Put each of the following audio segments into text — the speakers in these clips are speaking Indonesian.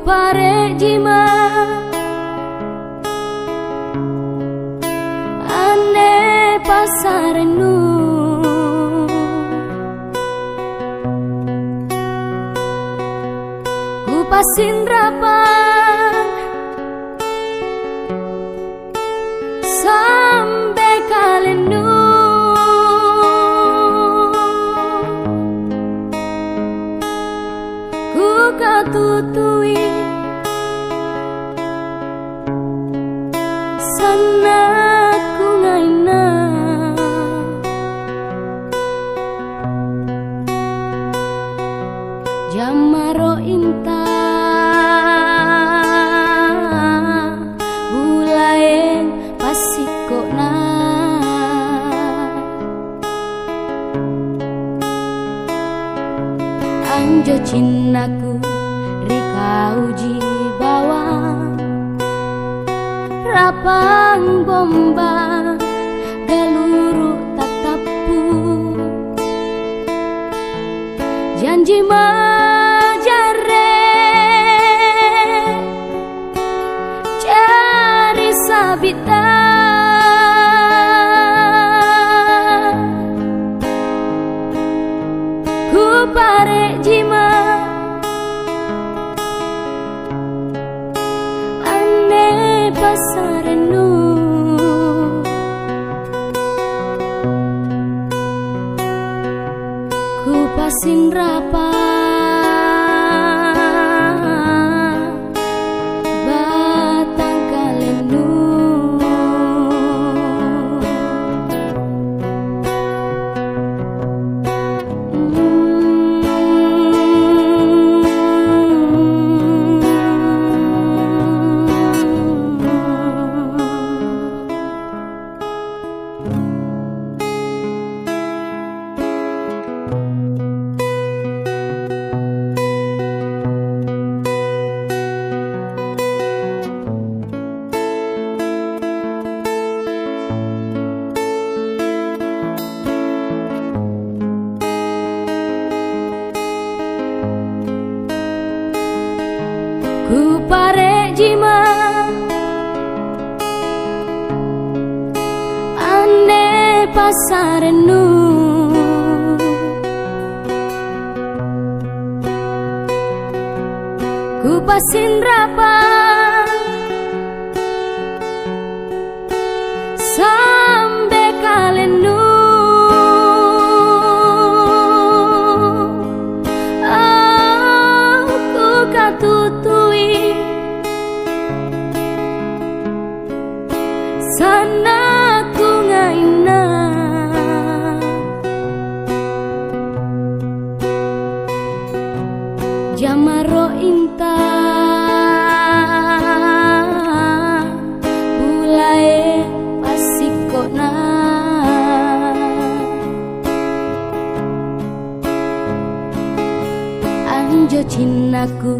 pare jima ane pasarenu ku pasindrapan sampai kalenu ku katutui sana ku ngaina jamaro inta bulaen pasiko na anjo cinnaku rika uji bawang rapang bomba galuru tatapu janji majare cari sabita ku pare jima ane pasarenu ku pasindrapa batang kalenu ku pare jima ane pasarenu ku pasindrapan sampai kalenu aku katutui sana ku ngaina jamaro inta bulae pasiko na anjo cinnaku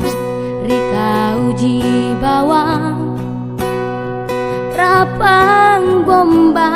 rika uji bawang rapang bomba